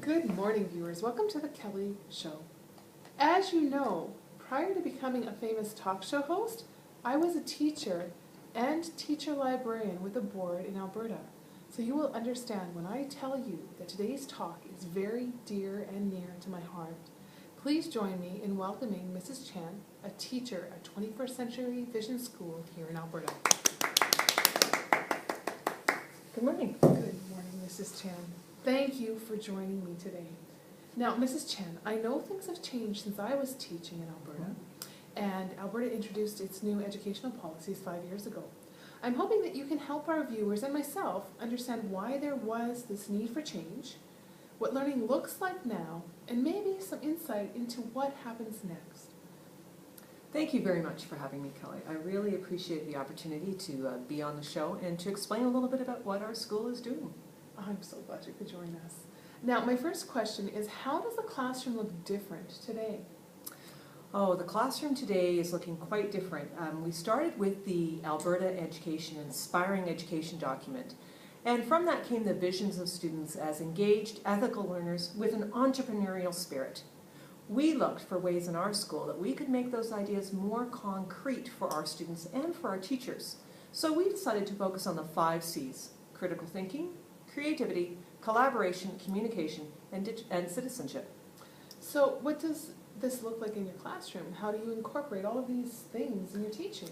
Good morning, viewers. Welcome to the Kelly Show. As you know, prior to becoming a famous talk show host, I was a teacher and teacher librarian with a board in Alberta. So you will understand when I tell you that today's talk is very dear and near to my heart. Please join me in welcoming Mrs. Chan, a teacher at 21st Century Vision School here in Alberta. Good morning. Good morning, Mrs. Chan. Thank you for joining me today. Now, Mrs. Chan, I know things have changed since I was teaching in Alberta, and Alberta introduced its new educational policies 5 years ago. I'm hoping that you can help our viewers and myself understand why there was this need for change, what learning looks like now, and maybe some insight into what happens next. Thank you very much for having me, Kelly. I really appreciate the opportunity to be on the show and to explain a little bit about what our school is doing. I'm so glad you could join us. Now, my first question is, how does the classroom look different today? Oh, the classroom today is looking quite different. We started with the Alberta Education Inspiring Education document, and from that came the visions of students as engaged, ethical learners with an entrepreneurial spirit. We looked for ways in our school that we could make those ideas more concrete for our students and for our teachers. So we decided to focus on the 5 C's: critical thinking, creativity, collaboration, communication, and citizenship. So what does this look like in your classroom? How do you incorporate all of these things in your teaching?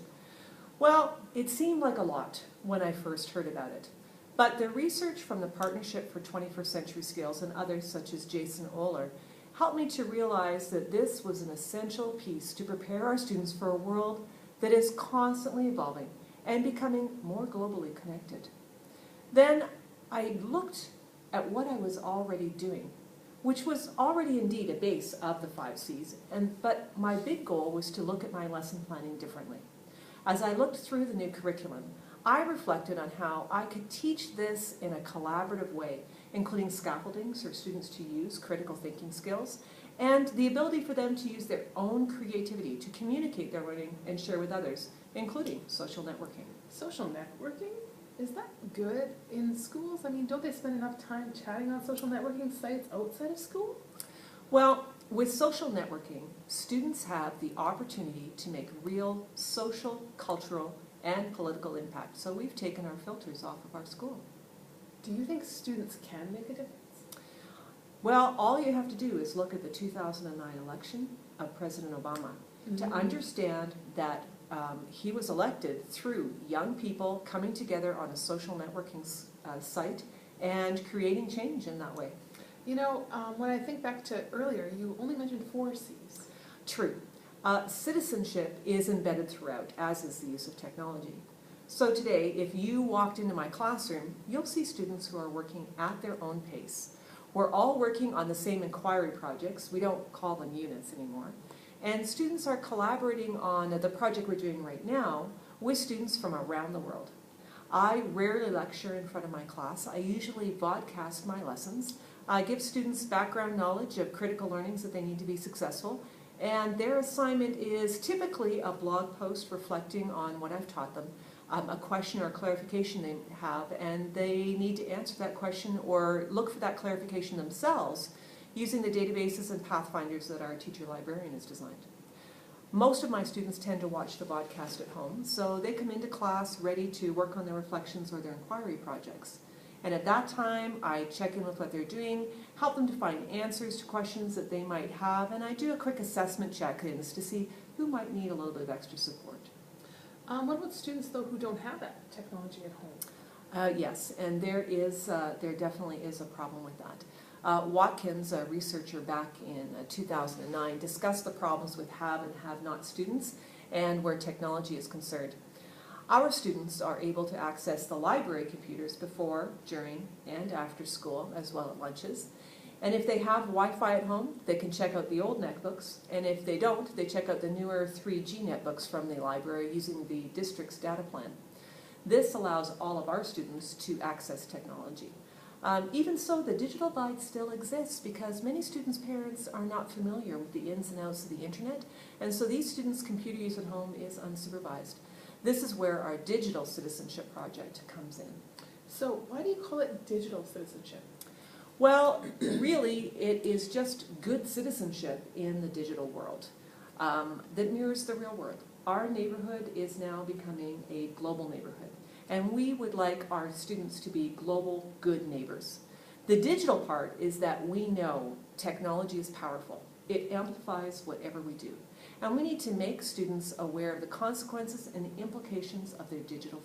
Well, it seemed like a lot when I first heard about it. But the research from the Partnership for 21st Century Skills and others such as Jason Oler helped me to realize that this was an essential piece to prepare our students for a world that is constantly evolving and becoming more globally connected. Then I looked at what I was already doing, which was already indeed a base of the 5 C's, but my big goal was to look at my lesson planning differently. As I looked through the new curriculum, I reflected on how I could teach this in a collaborative way, including scaffoldings for students to use critical thinking skills, and the ability for them to use their own creativity to communicate their learning and share with others, including social networking. Social networking? Is that good in schools? I mean, don't they spend enough time chatting on social networking sites outside of school? Well, with social networking, students have the opportunity to make real social, cultural, and political impact. So we've taken our filters off of our school. Do you think students can make a difference? Well, all you have to do is look at the 2009 election of President Obama to understand that he was elected through young people coming together on a social networking site and creating change in that way. You know, when I think back to earlier, you only mentioned 4 C's. True. Citizenship is embedded throughout, as is the use of technology. So today, if you walked into my classroom, you'll see students who are working at their own pace. We're all working on the same inquiry projects. We don't call them units anymore. And students are collaborating on the project we're doing right now with students from around the world. I rarely lecture in front of my class. I usually vodcast my lessons. I give students background knowledge of critical learnings that they need to be successful. And their assignment is typically a blog post reflecting on what I've taught them, a question or a clarification they have, and they need to answer that question or look for that clarification themselves using the databases and pathfinders that our teacher librarian has designed. Most of my students tend to watch the podcast at home, so they come into class ready to work on their reflections or their inquiry projects. And at that time, I check in with what they're doing, help them to find answers to questions that they might have, and I do a quick assessment check-ins to see who might need a little bit of extra support. What about students, though, who don't have that technology at home? Yes, and there definitely is a problem with that. Watkins, a researcher back in 2009, discussed the problems with have and have not students and where technology is concerned. Our students are able to access the library computers before, during, and after school, as well as lunches. And if they have Wi-Fi at home, they can check out the old netbooks, and if they don't, they check out the newer 3G netbooks from the library using the district's data plan. This allows all of our students to access technology. Even so, the digital divide still exists because many students' parents are not familiar with the ins and outs of the internet, and so these students' computer use at home is unsupervised. This is where our digital citizenship project comes in. So why do you call it digital citizenship? Well, really, it is just good citizenship in the digital world that mirrors the real world. Our neighborhood is now becoming a global neighborhood, and we would like our students to be global good neighbors. The digital part is that we know technology is powerful. It amplifies whatever we do. And we need to make students aware of the consequences and the implications of their digital